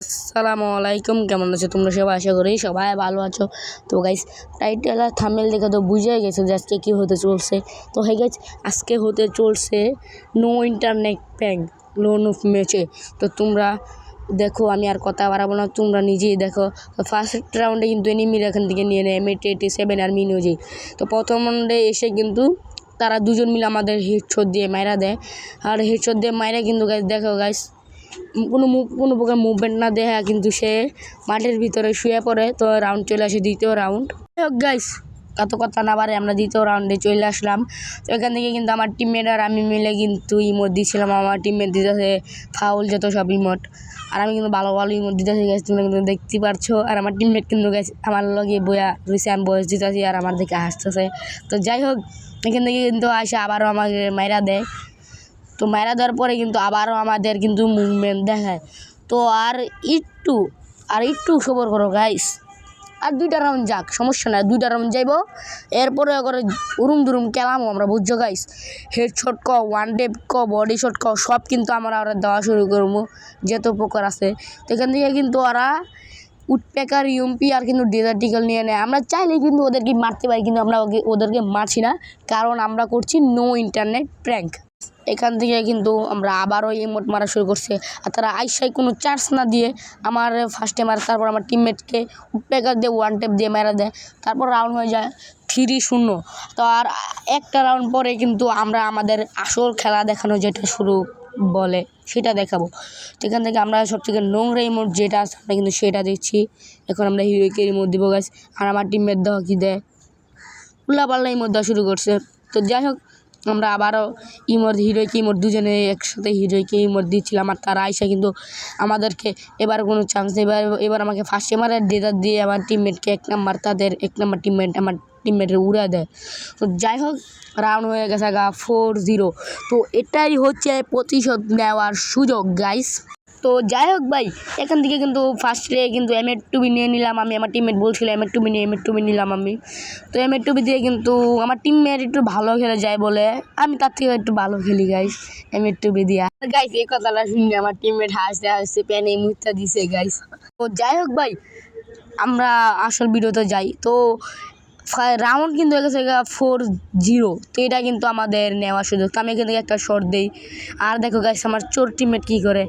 আসসালামু আলাইকুম, কেমন আছো তোমরা সবাই? আশা করি সবাই ভালো আছো। তো গাইস, টাইটেল আর থাম্বনেল দেখে তো বুঝে গেছো যে আজকে কী হতে চলছে। তো হে গাইস, আজকে হতে চলছে নো ইন্টারনেট প্র্যাঙ্ক লোন অফ ম্যাচে। তো তোমরা দেখো, আমি আর কথা বাড়াবো না, তোমরা নিজেই দেখো। তো ফার্স্ট রাউন্ডে কিন্তু এনিমির এখান থেকে নিয়ে নেয় M87 আর মিনোজি। তো প্রথম রাউন্ডে এসে কিন্তু তারা দুজন মিলে আমাদের হেডশট দিয়ে মাইরা দেয়। আর হেডশট দিয়ে মাইরা কিন্তু গাইস দেখো গাইস, কোনো প্রকার মুভমেন্ট না দেখা কিন্তু সে মাঠের ভিতরে শুয়ে পড়ে। তো রাউন্ড চলে আসে দ্বিতীয় রাউন্ড। গাইস, এত কথা না বাড়ে আমরা দ্বিতীয় রাউন্ডে চলে আসলাম। তো এখান থেকে কিন্তু আমার টিমমেট আর আমি মিলে কিন্তু ইমোট দিয়েছিলাম। আমার টিমমেট দিতেছে ফাউল যত সব ইমোট, আর আমি কিন্তু ভালো ভালো ইমোট দিতেছি গাইস, তোমরা কিন্তু দেখতে পারছো। আর আমার টিমমেট কিন্তু গাইস আমার লগে বইয়া রয়েছে, আমি বয়স দিতেছি আর আমার দিকে হাসতেছে। তো যাই হোক, এখান থেকে কিন্তু আসে আবারও আমাকে মাইরা দেয়। তো মারা দেওয়ার পরে কিন্তু আবারও আমাদের কিন্তু মুভমেন্ট দেখায়। তো আর একটু সবর করো গাইস, আর দুইটা রাউন্ড যাক, সমস্যা নাই, দুইটা রাউন্ড যাইব। এরপরে করে উরুম দুরুম খেলামো আমরা, বুঝছো গাইস। হেডশট ক, ওয়ান টেপ ক, বডি শট ক, সব কিন্তু আমরা ওরা দেওয়া শুরু করবো যত প্রকার আছে। তো এখান থেকে কিন্তু ওরা উডপেকার ইউএমপি আর কিন্তু ডেজার্টিক্যাল নিয়ে নেয়। আমরা চাইলে কিন্তু ওদেরকে মারতে পারি, কিন্তু আমরা ওদেরকে মারছি না, কারণ আমরা করছি নো ইন্টারনেট প্র্যাঙ্ক। এখান থেকে কিন্তু আমরা আবারও ইমোট মারা শুরু করছে। আর তারা আইসাই কোনো চার্জ না দিয়ে আমার ফার্স্টে মারে, তারপর আমার টিমমেটকে উডপেকার দিয়ে ওয়ান টেপ দিয়ে মেরা দেয়। তারপর রাউন্ড হয়ে যায় 3-0। তো আর একটা রাউন্ড পরে কিন্তু আমরা আমাদের আসল খেলা দেখানো যেটা শুরু বলে সেটা দেখাবো। তো এখান থেকে আমরা সবথেকে নোংরা ইমোট যেটা আছে আমরা কিন্তু সেটা দিচ্ছি। এখন আমরা হিরোইকের ইমোট দিব গাইস। আর আমার টিমমেট দেওয়া কী দেয়, উল্লাপাল্লা ইমোট দেওয়া শুরু করছে। তো যাই হোক, আমরা আবারও হিরোইকে ইমোট দুজনে একসাথে হিরোইকে ইমোট দিচ্ছিলাম। আর তারা আইসা কিন্তু আমাদেরকে এবার কোনো চান্স নেই, এবার আমাকে ফার্স্টে মারে ডেজার দিয়ে আমার টিমমেটকে এক নাম্বার, তাদের এক নাম্বার টিমমেট আমার টিমমেটের উড়ে দেয়। তো যাই হোক, রাউন্ড হয়ে গেছে 4-0। তো এটাই হচ্ছে প্রতিশোধ নেওয়ার সুযোগ গাইস। তো যাই হোক ভাই, এখান থেকে কিন্তু ফার্স্টে কিন্তু M82 নিয়ে নিলাম আমি। আমার টিমমেট বলছিল M82 নিলাম আমি। তো M82 দিয়ে কিন্তু আমার টিমমেট একটু ভালো খেলে যায় বলে আমি তার থেকে একটু ভালো খেলি গাইস M82 দিয়া। গাইস, এই কথাটা শুনে আমার টিমমেট হাসতে হাসতে প্যানে মুখটা দিছে গাইস। তো যাই হোক ভাই, আমরা আসল ভিডিওতে যাই। তো রাউন্ড কিন্তু হয়ে গেছে 4-0। তো এটা কিন্তু আমাদের নেওয়ার সুযোগ। তো আমি এখান থেকে একটা শট দিই। আর দেখো গাইস, আমার চোর টিমমেট কী করে,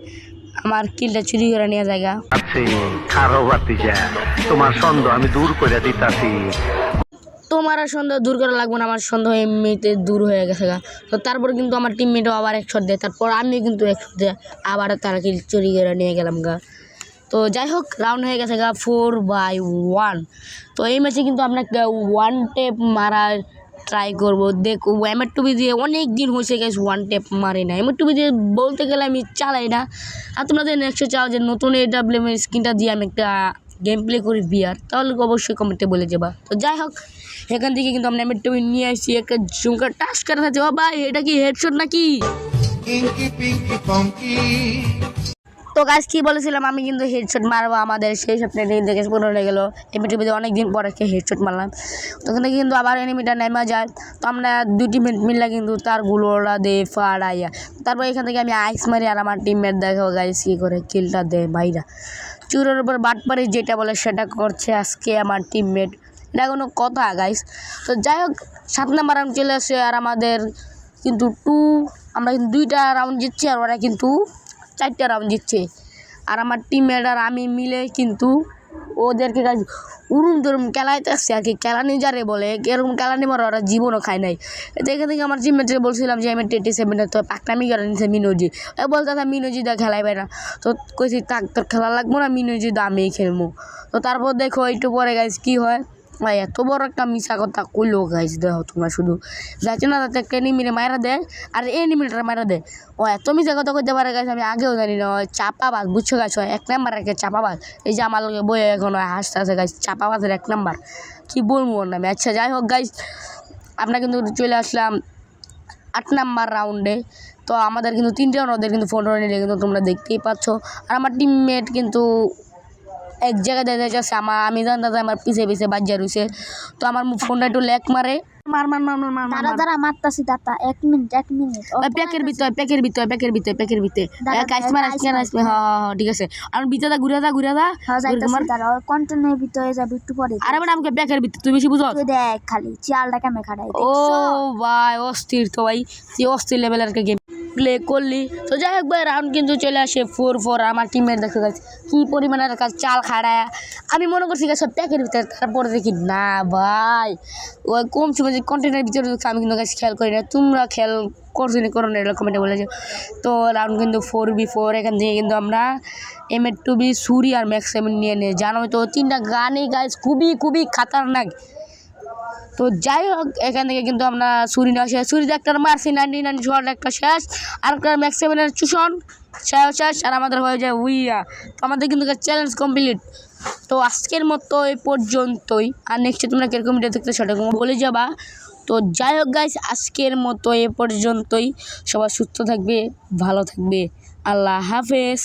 আমার কিলটা চুরি করে নিয়ে জায়গা। তোমার সন্দেহ আমি দূর করে দিতাছি। তোমার আর সন্দেহ দূর করা লাগবে না, আমার সন্দেহ এমনিতে দূর হয়ে গেছে গা। তো তারপর কিন্তু আমার টিমমেটও আবার এক শট দেয়, তারপর আমি কিন্তু এক শট দিয়ে আবার তারা কিল চুরি করে নিয়ে গেলাম গা। তো যাই হোক, রাউন্ড হয়ে গেছে 4-1। তো এই ম্যাচে কিন্তু আমরা ওয়ান টেপ মারার ট্রাই করবো। দেখো, M82 দিয়ে অনেক দিন হয়েছে গেছে ওয়ান টেপ মারি না। M82 দিয়ে বলতে গেলে আমি চালাই না। আর তোমরা যদি নেক্সট চাও যে নতুন AWM স্ক্রিনটা দিয়ে আমি একটা গেম প্লে করি বিয়ার, তাহলে অবশ্যই কমেন্টে বলে যাবা। তো যাই হোক, এখান থেকে কিন্তু আমরা M82 নিয়ে আসছি, একটা ঝুমকা টাচ করে থাকছে। ও ভাই, এটা কি হেডশট নাকি? তো গাছ কী বলেছিলাম, আমি কিন্তু হেডশট মারবো, আমাদের সেই স্বপ্নে দেখে পূরণ হয়ে গেলো। এমনিতে অনেক দিন পরে হেডশট মারলাম। তখন থেকে কিন্তু আবার এনিমিটা নেমা যায়। তো আমরা দুটি মিলে কিন্তু তার গুলোটা দিয়ে ফাড়াইয়া, তারপর এখান থেকে আমি আইস মারি। আর আমার টিমমেট দেখো গাইস কী করে কিলটা দেয় ভাইরা। চুরের উপর বাটপারি যেটা বলে সেটা করছে আজকে আমার টিমমেট, এটা কোনো কথা গাইস। তো যাই হোক, 7 নাম্বার রাউন্ড চলে আসে। আর আমাদের কিন্তু আমরা কিন্তু 2টা রাউন্ড জিতছি, আর ওরা কিন্তু 4টা রাউন্ড জিতছে। আর আমার টিমমেট আর আমি মিলে কিন্তু ওদেরকে উড়ুম দুরুম খেলাইতে আসছে আর কি। খেলানি যারে বলে এরকম খেলানি মারা ওরা জীবনও খায় নাই। এখান থেকে আমার টিমমেটকে বলছিলাম যে M87 তো পাকনামি করে নিচ্ছে মিনোজি। বলতে মিনোজি দা খেলাইবে না। তো কইছি তাক তোর খেলা লাগবো না, মিনোজি দা আমি খেলবো। তো তারপর দেখো একটু পরে গাইস কী হয়, ভাই এত বড় একটা মিশা কথা কইলো গাইস। দেখো তোমরা শুধু যাচ্ছে না, তাতে একটা এনিমিরে মারা দেয় আর এনিমিটা মারা দেয়। ও এত মিশা কথা কইতে পারে গাইস, আমি আগেও জানি না। চাপাবাজ, বুঝছো গাইস, হয় 1 নাম্বার একটা চাপাবাজ। এই যে আমার লোকে বইয়ে এখন হাসতে আছে গাইস, চাপাবাজের 1 নাম্বার, কী বলবো ওর নামে। আচ্ছা যাই হোক গাইস, আমরা কিন্তু চলে আসলাম 8 নাম্বার রাউন্ডে। তো আমাদের কিন্তু 3 রাউন্ড, ওদের কিন্তু 4 রাউন্ডে কিন্তু তোমরা দেখতেই পাচ্ছ। আর আমার টিমমেট কিন্তু এক জায়গায় দেখা যাচ্ছে, আমি জানতে আমার পিছিয়ে বাজ্যা রয়েছে। তো আমার ফোনটা একটু ল্যাক মারে, মার মার মার মার মার মার দাঁড়া দাঁড়া মারতাছি দাঁড়া 1 মিনিট প্যাকের ভিতরে কাস্টমার আসছে না আসবে হ্যাঁ ঠিক আছে আর ভিতরে ঘুরে দা যাইতাছি দাঁড়া কন্টেনারের ভিতরে যাবি একটু পরে আরে ম্যাডাম আমাকে প্যাকের ভিতরে তুই বেশি বুঝো তুই দেখ খালি চালটা কেমনে খাড়াই ও ভাই অস্থির তো ভাই তুই অস্থির লেভেলের একটা গেম প্লে করলি তো যাই হোক ভাই রাউন্ড কিন্তু চলে আসে 4-4 আমার টিমের দেখতে গেছে কি পরিমাণের কাজ চাল খাড়ায় আমি মনে করছি গেছে প্যাকের ভিতরে তারপরে দেখি না ভাই ওই কম সময় যে কন্টেনারের ভিতরে আমি কিন্তু গাছ খেয়াল করি না তোমরা খেয়াল করছো না করো না এরকম কমেন্টে বলেছে তো রাউন্ড কিন্তু 4v4 এখান থেকে কিন্তু আমরা M2B সুরি আর ম্যাক্স 7 নিয়ে জানো তো 3টা গানই গাইজ খুবই খাতারনাক তো যাই হোক এখান থেকে কিন্তু আমরা সুরি নেওয়া শেষ সুরিতে একটা মারছি 99 শট একটা শেষ আর একটা ম্যাক্স 7-এর চুষণ শেষ আর আমাদের হয়ে যায় উইয়া তো আমাদের কিন্তু চ্যালেঞ্জ কমপ্লিট তো আজকের মতো এই পর্যন্তই আর নেক্সটে তোমরা কিরকম ভিডিও দেখতে সেটা বলে যাবা তো যাই হোক গাইস আজকের মতো এ পর্যন্তই সবাই সুস্থ থাকবে ভালো থাকবে আল্লাহ হাফেজ।